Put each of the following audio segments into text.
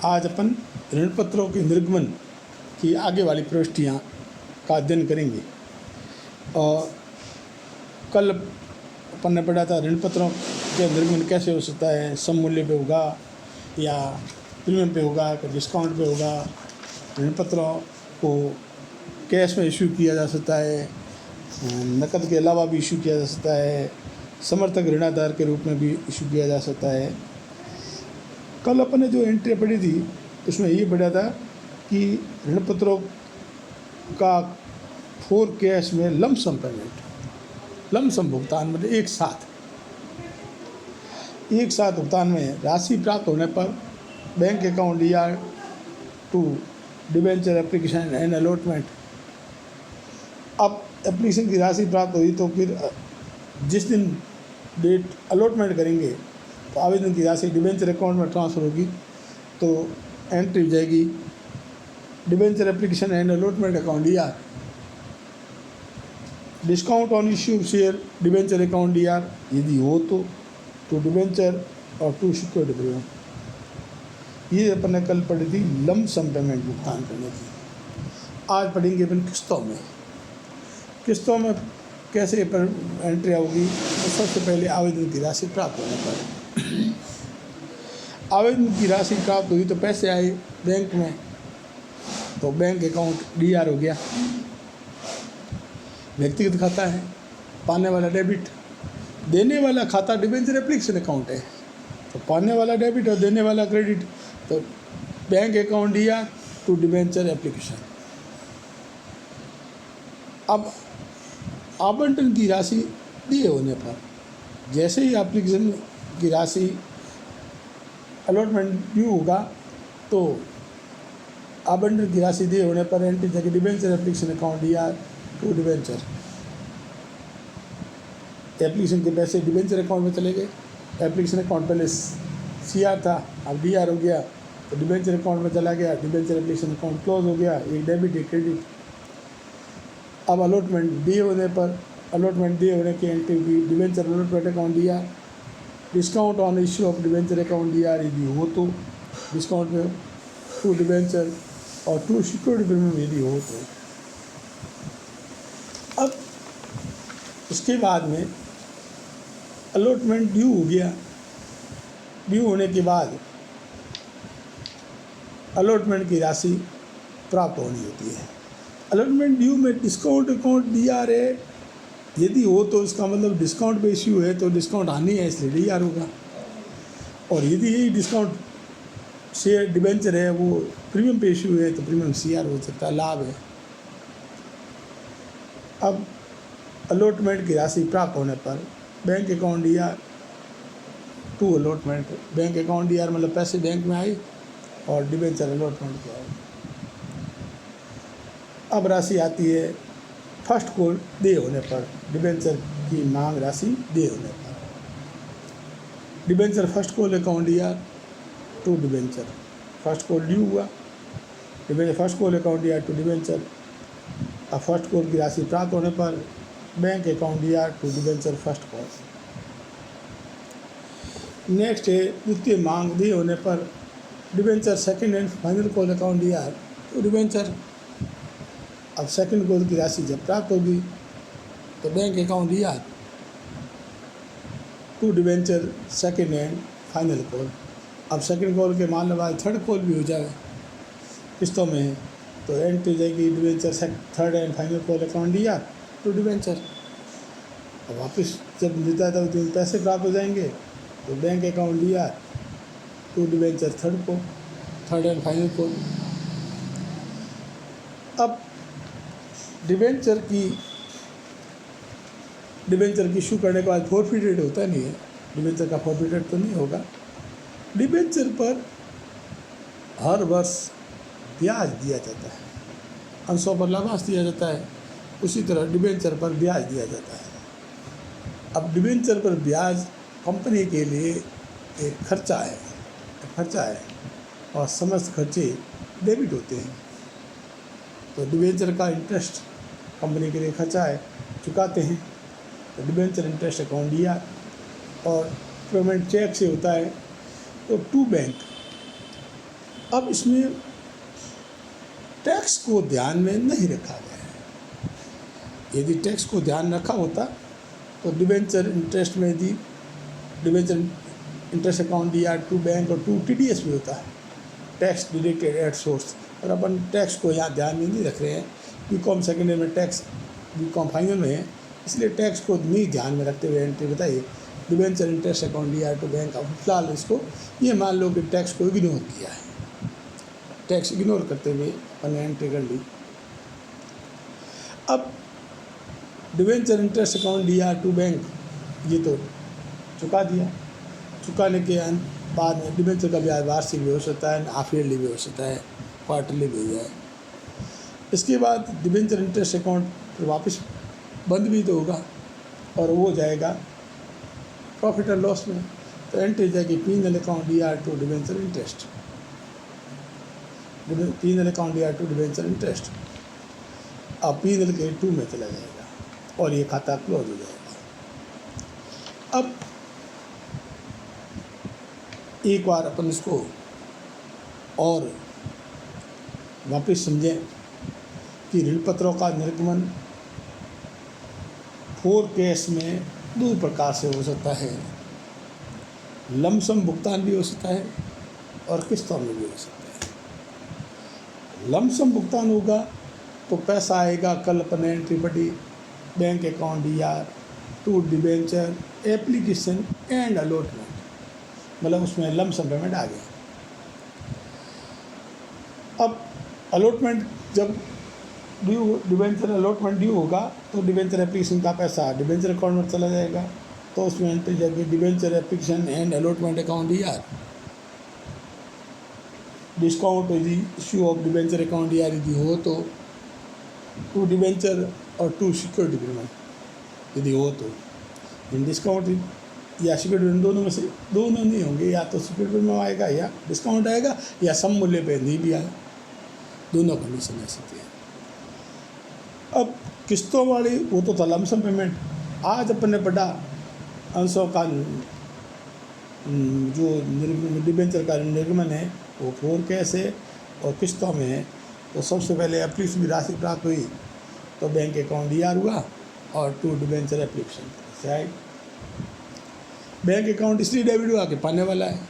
आज अपन ऋण पत्रों के निर्गमन की आगे वाली प्रविष्टियाँ का अध्ययन करेंगे। और कल अपन ने पढ़ा था ऋण पत्रों के निर्गमन कैसे हो सकता है, सममूल्य पे होगा या प्रीमियम पे होगा या डिस्काउंट पे होगा। ऋण पत्रों को कैश में इशू किया जा सकता है, नकद के अलावा भी इशू किया जा सकता है, समर्थक ऋणाधार के रूप में भी इशू किया जा सकता है। कल अपन ने जो एंट्री पढ़ी थी उसमें ये पढ़ा था कि ऋण पत्रों का फॉर कैश में लमसम पेमेंट, लमसम भुगतान मतलब एक साथ भुगतान में राशि प्राप्त होने पर बैंक अकाउंट या to debenture application and allotment. अब एप्लीकेशन की राशि प्राप्त हुई तो फिर जिस दिन डेट अलॉटमेंट करेंगे तो आवेदन की राशि डिबेंचर अकाउंट में ट्रांसफ़र होगी, तो एंट्री हो जाएगी debenture application and allotment account या discount on issue share debenture account या यदि हो तो टू डिबेंचर और टू सिक्योरिटी प्रीमियम। ये अपन ने कल पढ़ी थी लमसम पेमेंट भुगतान करने की। आज पढ़ेंगे अपन किस्तों में कैसे एंट्री होगी। तो सबसे पहले आवेदन की राशि प्राप्त होने पर आवेदन की राशि प्राप्त हुई तो पैसे आए बैंक में, तो बैंक अकाउंट डीआर हो गया। व्यक्तिगत खाता है, पाने वाला डेबिट, देने वाला खाता डिबेंचर एप्लीकेशन अकाउंट है, तो पाने वाला डेबिट और देने वाला क्रेडिट, तो bank account DR to debenture application. अब आवंटन की राशि दिए होने पर जैसे ही एप्लीकेशन की राशि अलॉटमेंट ड्यू होगा तो आवंटन की राशि दिए होने पर एंट्री जाके debenture application account DR to debenture. Application के पैसे डिबेंचर अकाउंट में चले गए। एप्लीकेशन अकाउंट पहले सीआर था, अब डीआर हो गया, तो डिबेंचर अकाउंट में चला गया। डिबेंचर एप्लीकेशन अकाउंट क्लोज हो गया, एक डेबिट एक क्रेडिट। अब अलॉटमेंट दिए होने की एंट्री हुई debenture allotment account DR. Discount on issue of debenture account DR यदि हो तो डिस्काउंट में टू डिबेंचर और टू सिक्योरिटी प्रीमियम यदि हो तो। अब उसके बाद में अलॉटमेंट ड्यू हो गया। ड्यू होने के बाद अलॉटमेंट की राशि प्राप्त होनी होती है। अलॉटमेंट ड्यू में डिस्काउंट अकाउंट डीआर है यदि हो तो इसका मतलब डिस्काउंट पे इश्यू है तो डिस्काउंट आनी है, इसलिए डीआर होगा। और यदि यही डिस्काउंट शेयर डिबेंचर है वो प्रीमियम पे इश्यू है तो प्रीमियम सीआर हो सकता है, लाभ है। अब अलॉटमेंट की राशि प्राप्त होने पर bank account DR to allotment. Bank account DR मतलब पैसे बैंक में आए और डिबेंचर अलॉटमेंट के आए। अब राशि आती है फर्स्ट कॉल दे होने पर, डिबेंचर की मांग राशि दे होने पर। डिबेंचर फर्स्ट कॉल अकाउंट या to debenture. First call due हुआ, डिबेंचर फर्स्ट कॉल अकाउंट या टू डिबेंचर। अब फर्स्ट कॉल की राशि प्राप्त होने पर बैंक अकाउंट या to debenture first call. Next है द्वितीय मांग दे होने पर debenture second and final call account या टू डिबेंचर। अब सेकंड कॉल की राशि जब प्राप्त होगी तो बैंक अकाउंट या to debenture second and final call. अब सेकंड कॉल के मान लो बाद थर्ड कॉल भी हो जाए किस्तों में है तो एंट्री हो जाएगी debenture third and final call account या टू डिबेंचर। अब वापस जब मिलता है तो पैसे प्राप्त हो जाएंगे तो बैंक अकाउंट या to debenture third and final call. अब डिबेंचर की इशू करने के बाद फॉरफिटेड होता नहीं है, डिबेंचर का फॉरफिटेड तो नहीं होगा। डिबेंचर पर हर वर्ष ब्याज दिया जाता है, अंशों पर लाभांश दिया जाता है, उसी तरह डिबेंचर पर ब्याज दिया जाता है। अब डिबेंचर पर ब्याज कंपनी के लिए एक खर्चा है और समस्त खर्चे डेबिट होते हैं। तो डिबेंचर का इंटरेस्ट कंपनी के लिए खर्चा है, चुकाते हैं, तो डिबेंचर इंटरेस्ट अकाउंट दिया। और पेमेंट चेक से होता है तो टू बैंक अब इसमें टैक्स को ध्यान में नहीं रखा गया है। यदि टैक्स को ध्यान रखा होता तो डिबेंचर इंटरेस्ट में यदि डिबेंचर इंटरेस्ट अकाउंट दिया टू बैंक और टू TDS भी होता है, टैक्स डिडक्टेड एट सोर्स। और अपन टैक्स को यहाँ ध्यान में नहीं रख रहे हैं, BCom सेकेंड ईयर में टैक्स, BCom फाइनल में है, इसलिए टैक्स को नहीं ध्यान में रखते हुए एंट्री बताइए डिबेंचर इंटरेस्ट अकाउंट दिया टू बैंक। अब फिलहाल इसको ये मान लो कि टैक्स को इग्नोर किया है, टैक्स इग्नोर करते हुए अपन ने एंट्री कर ली। अब डिबेंचर इंटरेस्ट अकाउंट दिया टू बैंक, ये तो चुका दिया, चुकाने के बाद में डिबेंचर का ब्याज वार्षिक भी हो सकता है, हाफ ईयरली भी हो सकता है, क्वार्टरली भी हो जाए। इसके बाद डिबेंचर इंटरेस्ट अकाउंट वापस बंद भी तो होगा और वो जाएगा प्रॉफिट एंड लॉस में, तो एंट्री जाएगी P&L अकाउंट दिया to debenture interest, P&L account दिया टू डिबेंचर इंटरेस्ट। अब P&L के 2 में चला जाएगा और ये खाता क्लोज हो जाएगा। अब एक बार अपन इसको और वापस समझें कि ऋण पत्रों का निर्गमन 4 केस में 2 प्रकार से हो सकता है। लमसम भुगतान भी हो सकता है और किस्तों में भी हो सकता है। लमसम भुगतान होगा तो पैसा आएगा, कल अपन ने एंट्री पड़ी बैंक अकाउंट दिया to debenture application and allotment, मतलब उसमें लमसम पेमेंट आ गया। अब अलॉटमेंट जब ड्यू, डिबेंचर अलॉटमेंट ड्यू होगा तो डिबेंचर एप्लीकेशन का पैसा डिबेंचर अकाउंट में चला जाएगा, तो उसमें एंट्री जाएगी debenture application and allotment account दिया। डिस्काउंट यदि इश्यू ऑफ डिबेंचर अकाउंट दिया यदि हो तो टू डिबेंचर और टू सिक्योरिटी एग्रीमेंट यदि हो तो, इन डिस्काउंट या सिक्योरिटी दोनों में से दोनों नहीं होंगे, या तो सिक्योरिटी में आएगा या डिस्काउंट आएगा या सम मूल्य पे नहीं भी आएगा, दोनों कंडीशन ऐसी थी। अब किस्तों वाली वो तो था लमसम पेमेंट। आज अपन ने पढ़ा अंशों का जो डिबेंचर का निर्गमन है वो 4 केस है और किस्तों में है। तो सबसे पहले एप्लीकेशन की राशि प्राप्त हुई तो बैंक अकाउंट DR हुआ और टू डिबेंचर एप्लीकेशन से आई। बैंक अकाउंट इसलिए डेबिट हुआ कि पाने वाला है,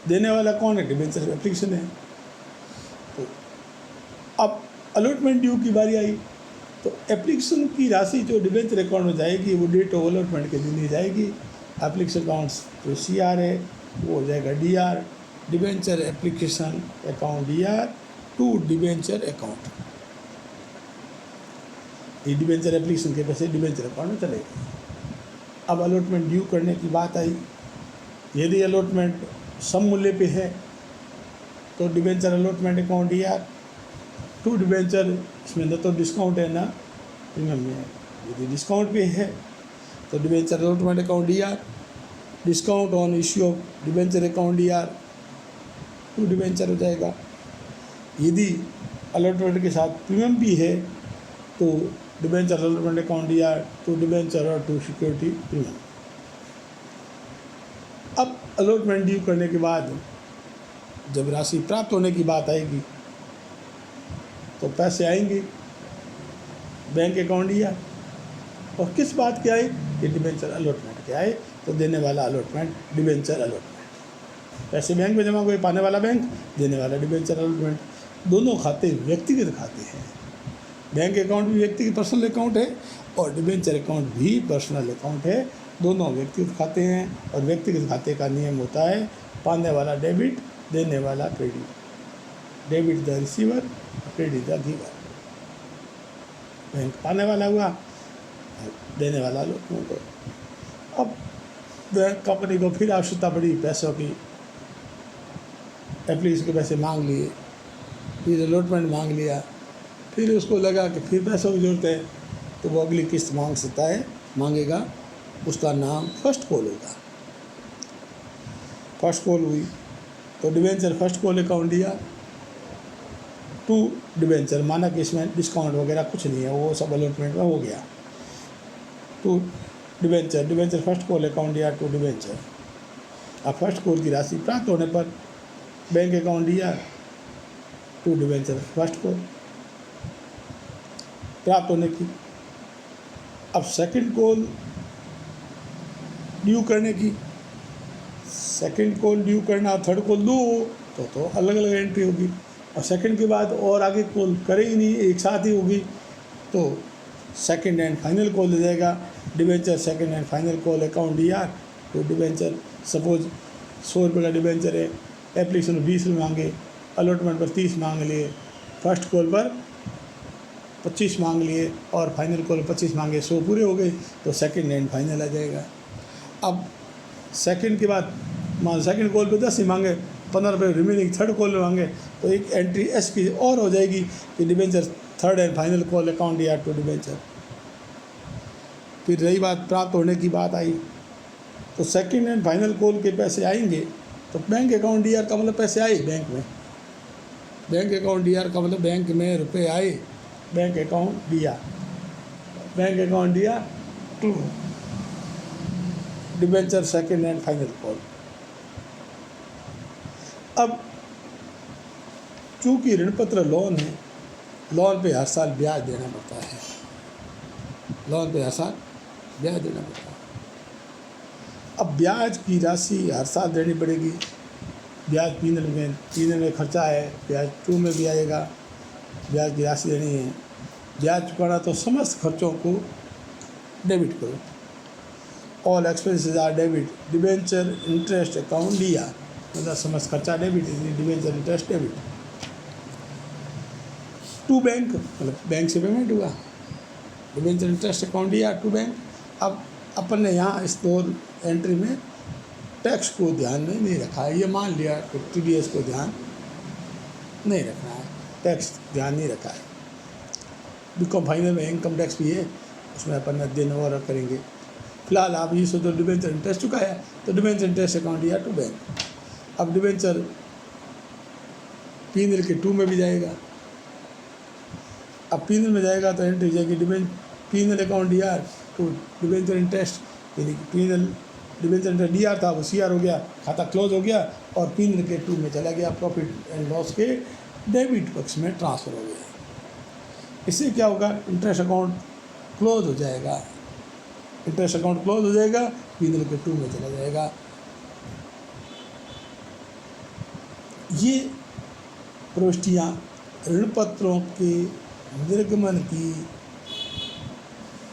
देने वाला कौन है, डिबेंचर एप्लीकेशन है। तो अब अलॉटमेंट ड्यू की बारी आई तो एप्लीकेशन की राशि जो डिबेंचर अकाउंट में जाएगी वो डेट ऑफ अलॉटमेंट के दिन ही जाएगी। एप्लीकेशन अकाउंट जो CR है वो हो जाएगा DR, debenture application account DR to debenture account. ये डिबेंचर एप्लीकेशन के पैसे डिबेंचर अकाउंट में चले गए। अब अलॉटमेंट ड्यू करने की बात आई, यदि अलॉटमेंट सम मूल्य पे है तो debenture allotment account DR to debenture, इसमें न तो डिस्काउंट है ना प्रीमियम में है। यदि डिस्काउंट पे है तो debenture allotment account DR, discount on issue of debenture account DR to debenture हो जाएगा। यदि अलॉटमेंट के साथ प्रीमियम भी है तो debenture allotment account DR to debenture और टू सिक्योरिटी प्रीमियम। अब अलॉटमेंट ड्यू करने के बाद जब राशि प्राप्त होने की बात आएगी तो पैसे आएंगे बैंक अकाउंट DR, और किस बात के आए, ये डिबेंचर अलॉटमेंट के आए, तो देने वाला अलॉटमेंट डिबेंचर अलॉटमेंट। पैसे बैंक में जमा हुए, पाने वाला बैंक, देने वाला डिबेंचर अलॉटमेंट। दोनों खाते व्यक्तिगत खाते हैं, बैंक अकाउंट भी व्यक्तिगत पर्सनल अकाउंट है और डिबेंचर अकाउंट भी पर्सनल अकाउंट है, दोनों व्यक्तिगत खाते हैं। और व्यक्तिगत खाते का नियम होता है पाने वाला डेबिट, देने वाला credit, debit the receiver, credit the giver. Bank पाने वाला हुआ, देने वाला लोग। अब बैंक कंपनी को फिर आवश्यकता पड़ी पैसों की, एप्लीकेशन के पैसे मांग लिए, फिर अलॉटमेंट मांग लिया, फिर उसको लगा कि फिर पैसों की जरूरत है तो वो अगली किस्त मांग सकता है, मांगेगा, उसका नाम फर्स्ट कॉल होगा। फर्स्ट कॉल हुई तो डिबेंचर फर्स्ट कॉल अकाउंट दिया टू डिबेंचर, माना कि इसमें डिस्काउंट वगैरह कुछ नहीं है, वो सब अलॉटमेंट में हो गया। To debenture, debenture first call account दिया टू डिबेंचर। अब फर्स्ट कॉल की राशि प्राप्त होने पर बैंक अकाउंट दिया टू डिबेंचर फर्स्ट कॉल प्राप्त होने की। अब सेकंड कॉल ड्यू करने की, सेकंड कॉल ड्यू करना और थर्ड कॉल दो तो अलग अलग एंट्री होगी, और सेकंड के बाद और आगे कॉल करे ही नहीं, एक साथ ही होगी, तो सेकंड एंड फाइनल कॉल हो जाएगा। Debenture second and final call account DR तो डिबेंचर सपोज 100 रुपये का डिबेंचर है, एप्लीकेशन 20 रुपये मांगे, अलॉटमेंट पर 30 मांग लिए, फर्स्ट कॉल पर 25 मांग लिए और फाइनल कॉल 25 मांगे, 100 पूरे हो गए तो सेकंड एंड फाइनल आ जाएगा। अब सेकंड के बाद मान सेकंड कॉल पे 10 ही मांगे, 15 रुपये रिमेनिंग थर्ड कॉल में मांगे, तो एक एंट्री एस की और हो जाएगी कि debenture third and final call account DR to debenture. फिर रही बात प्राप्त होने की बात आई, तो सेकंड एंड फाइनल कॉल के पैसे आएंगे तो बैंक अकाउंट DR का मतलब पैसे आए बैंक में, बैंक अकाउंट DR का मतलब बैंक में रुपए आए, bank account DR, bank account DR to debenture second and final call. अब चूँकि ऋण पत्र लोन है, लोन पे हर साल ब्याज देना पड़ता है, लोन पे हर साल ब्याज देना पड़ता है। अब ब्याज की राशि हर साल देनी पड़ेगी, ब्याज पीनल में खर्चा है, ब्याज 2 में भी आएगा, ब्याज की राशि देनी है, ब्याज चुकाना तो समस्त खर्चों को डेबिट करो, all expenses are debit, debenture interest account DR मतलब समस्त खर्चा डेबिट, इसलिए debenture interest debit. To bank मतलब बैंक से पेमेंट हुआ, debenture interest account DR to bank. अब अपन ने यहाँ इस 2 एंट्री में टैक्स को ध्यान में नहीं रखा है, ये मान लिया तो TDS को ध्यान नहीं रखना है, टैक्स ध्यान नहीं रखा है, बिकॉम फाइनल में इनकम टैक्स भी है, उसमें अपन ने दिन और करेंगे। फिलहाल आप ये सोचो डिबेंचर इंटरेस्ट चुकाया तो debenture interest account DR to bank. अब डिबेंचर पीनल के 2 में भी जाएगा, अब पीनल में जाएगा तो एंट्री जाएगी penal account DR to debenture interest, यानी कि पीनल डिबेंचर इंटरेस्ट DR था वो CR हो गया, खाता क्लोज हो गया और पीनल के 2 में चला गया, प्रॉफिट एंड लॉस के डेबिट पक्ष में ट्रांसफ़र हो गया। इससे क्या होगा, इंटरेस्ट अकाउंट क्लोज हो जाएगा, इंटरेस्ट अकाउंट क्लोज हो जाएगा, पीनल के 2 में चला जाएगा। ये प्रविष्टियाँ ऋण पत्रों के निर्गमन की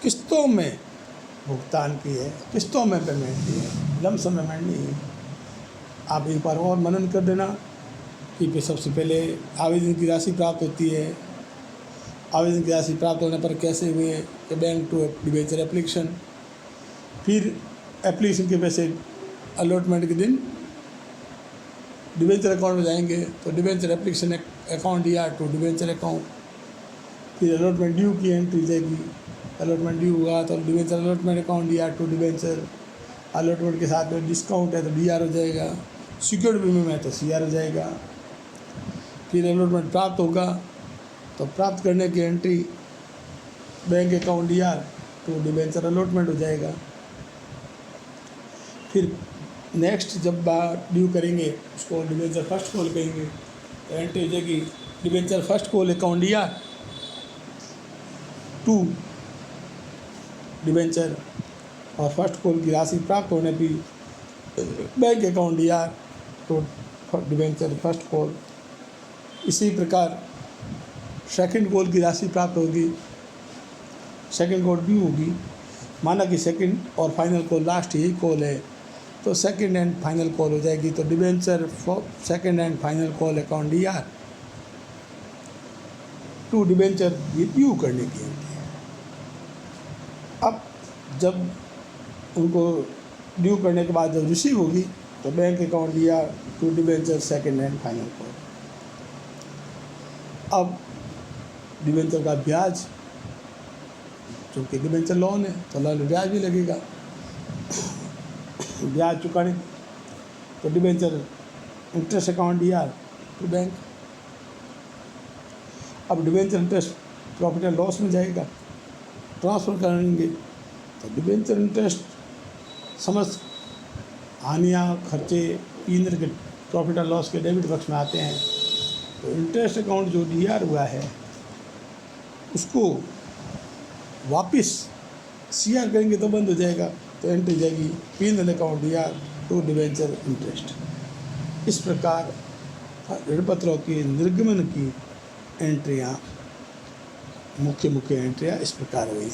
किस्तों में भुगतान की है, किस्तों में पेमेंट की है, लमसम पेमेंट नहीं है। आप एक बार और मनन कर देना कि सबसे पहले आवेदन की राशि प्राप्त होती है, आवेदन की राशि प्राप्त होने पर कैसे हुए कि बैंक टू डिबेंचर एप्लीकेशन, फिर एप्लीकेशन के पैसे अलॉटमेंट के दिन डिबेंचर अकाउंट में जाएंगे तो debenture application account DR to debenture account, फिर अलॉटमेंट ड्यू की एंट्री जाएगी, अलॉटमेंट ड्यू हुआ तो debenture allotment account DR to debenture, allotment के साथ में डिस्काउंट है तो DR हो जाएगा, सिक्योर्ड प्रीमियम है तो CR हो जाएगा। फिर अलॉटमेंट प्राप्त होगा तो प्राप्त करने की entry bank account DR to debenture allotment हो जाएगा। फिर नेक्स्ट जब ड्यू करेंगे उसको डिबेंचर फर्स्ट कॉल कहेंगे तो एंट्री हो जाएगी debenture first call account DR to debenture, और फर्स्ट कॉल की राशि प्राप्त होने पर bank account DR to debenture first call. इसी प्रकार सेकंड कॉल की राशि प्राप्त होगी, सेकंड कॉल ड्यू होगी, माना कि सेकंड और फाइनल कॉल लास्ट यही कॉल है तो सेकंड एंड फाइनल कॉल हो जाएगी, तो debenture second and final call account DR to debenture due करने की है। अब जब उनको ड्यू करने के बाद जब रिसीव होगी तो bank account DR to debenture second and final call. अब डिबेंचर का ब्याज, चूँकि डिबेंचर लोन है तो लोन में ब्याज भी लगेगा, ब्याज चुकाने तो debenture interest account DR to bank. अब debenture interest profit and loss में जाएगा, ट्रांसफ़र करेंगे तो डिबेंचर इंटरेस्ट समस्त हानियाँ खर्चे पीनल के प्रॉफिट एंड लॉस के डेबिट पक्ष में आते हैं, तो इंटरेस्ट अकाउंट जो डीआर हुआ है उसको वापस सीआर करेंगे तो बंद हो जाएगा, तो एंट्री जाएगी penal account DR to debenture interest. इस प्रकार ऋण पत्रों के निर्गमन की एंट्रियाँ, मुख्य एंट्रियाँ इस प्रकार हुई।